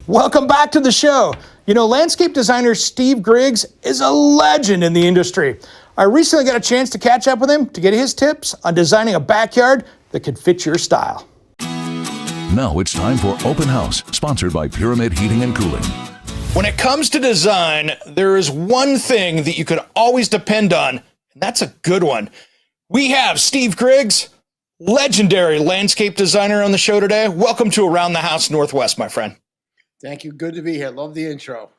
Welcome back to the show. You know, landscape designer Steve Griggs is a legend in the industry. I recently got a chance to catch up with him to get his tips on designing a backyard that could fit your style. Now it's time for Open House, sponsored by Pyramid Heating and Cooling. When it comes to design, there is one thing that you can always depend on, and that's a good one. We have Steve Griggs, legendary landscape designer, on the show today. Welcome to Around the House Northwest, my friend. Thank you. Good to be here. Love the intro.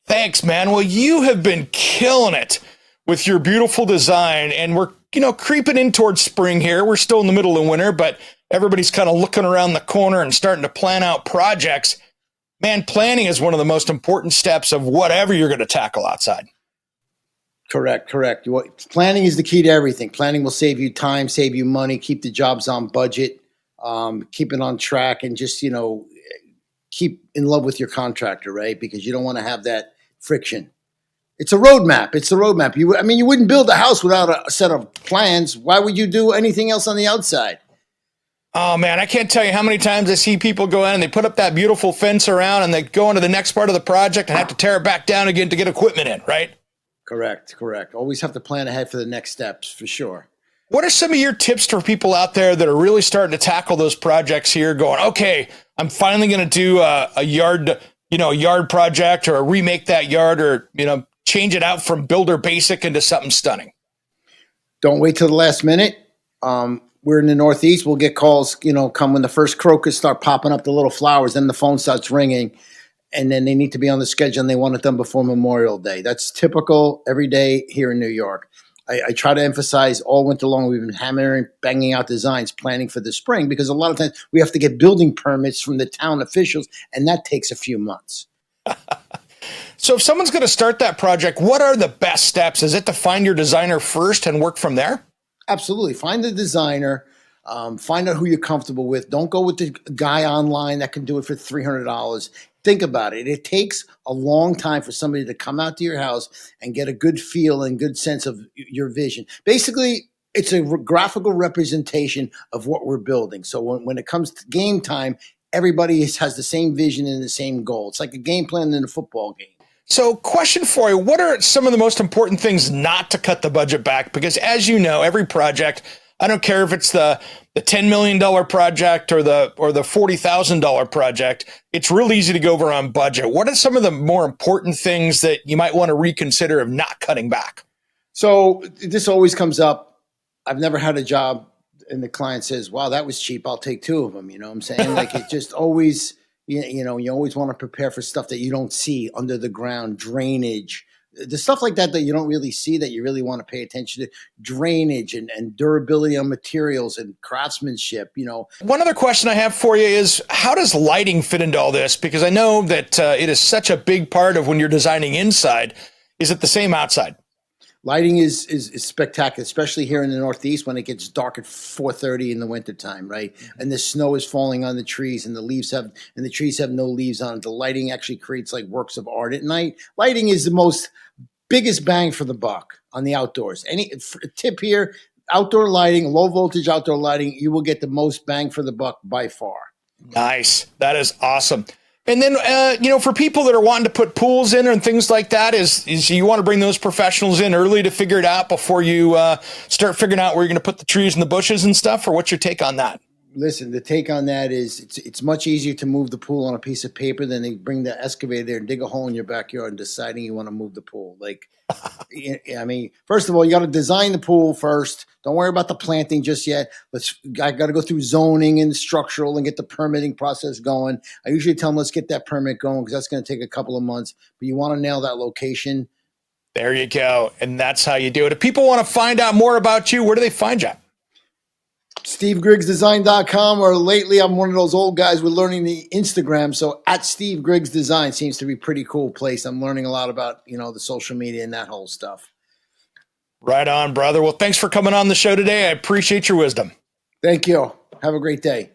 Thanks, man. Well, you have been killing it with your beautiful design, and we're, creeping in towards spring here. We're still in the middle of winter, but everybody's kind of looking around the corner and starting to plan out projects. Man, planning is one of the most important steps of whatever you're going to tackle outside. Correct. Planning is the key to everything. Planning will save you time, save you money, keep the jobs on budget, keep it on track, and just, keep in love with your contractor, right? Because you don't want to have that friction. It's a roadmap. It's the roadmap. You wouldn't build a house without a set of plans. Why would you do anything else on the outside? Oh, man, I can't tell you how many times I see people go in and they put up that beautiful fence around and they go into the next part of the project and have to tear it back down again to get equipment in, right? Correct. Always have to plan ahead for the next steps, for sure. What are some of your tips for people out there that are really starting to tackle those projects here, going, okay, I'm finally going to do a yard project, or remake that yard, or, change it out from builder basic into something stunning? Don't wait till the last minute. We're in the Northeast. We'll get calls, come when the first crocus start popping up, the little flowers, then the phone starts ringing, and then they need to be on the schedule and they want it done before Memorial Day. That's typical every day here in New York. I try to emphasize all winter long, we've been banging out designs, planning for the spring, because a lot of times we have to get building permits from the town officials, and that takes a few months. So if someone's going to start that project, what are the best steps? Is it to find your designer first and work from there? Absolutely. Find the designer, find out who you're comfortable with. Don't go with the guy online that can do it for $300. Think about it. It takes a long time for somebody to come out to your house and get a good feel and good sense of your vision. Basically, it's a graphical representation of what we're building. So when it comes to game time, everybody has the same vision and the same goal. It's like a game plan in a football game. So question for you, what are some of the most important things not to cut the budget back? Because as you know, every project, I don't care if it's the $10 million project or the $40,000 project, it's real easy to go over on budget. What are some of the more important things that you might want to reconsider of not cutting back? So this always comes up. I've never had a job and the client says, wow, that was cheap. I'll take two of them. You know what I'm saying? Like, it just always, you always want to prepare for stuff that you don't see under the ground, drainage, the stuff like that you don't really see, that you really want to pay attention to, drainage and durability on materials and craftsmanship, One other question I have for you is, how does lighting fit into all this? Because I know that it is such a big part of when you're designing inside. Is it the same outside? Lighting is spectacular, especially here in the Northeast when it gets dark at 4:30 in the wintertime, right? And the snow is falling on the trees, and the trees have no leaves on it. The lighting actually creates like works of art at night. Lighting is the biggest bang for the buck on the outdoors. Any tip here: outdoor lighting, low voltage outdoor lighting, you will get the most bang for the buck by far. Nice, that is awesome. And then, for people that are wanting to put pools in and things like that, is you want to bring those professionals in early to figure it out before you start figuring out where you're going to put the trees and the bushes and stuff? Or what's your take on that? Listen, the take on that is it's much easier to move the pool on a piece of paper than they bring the excavator there and dig a hole in your backyard and deciding you want to move the pool. Like, first of all, you got to design the pool first. Don't worry about the planting just yet. I got to go through zoning and structural and get the permitting process going. I usually tell them, let's get that permit going, because that's going to take a couple of months. But you want to nail that location. There you go. And that's how you do it. If people want to find out more about you, where do they find you? SteveGriggsDesign.com, or lately I'm one of those old guys with learning the Instagram. So at Steve Griggs Design seems to be a pretty cool place. I'm learning a lot about, the social media and that whole stuff. Right on, brother. Well, thanks for coming on the show today. I appreciate your wisdom. Thank you. Have a great day.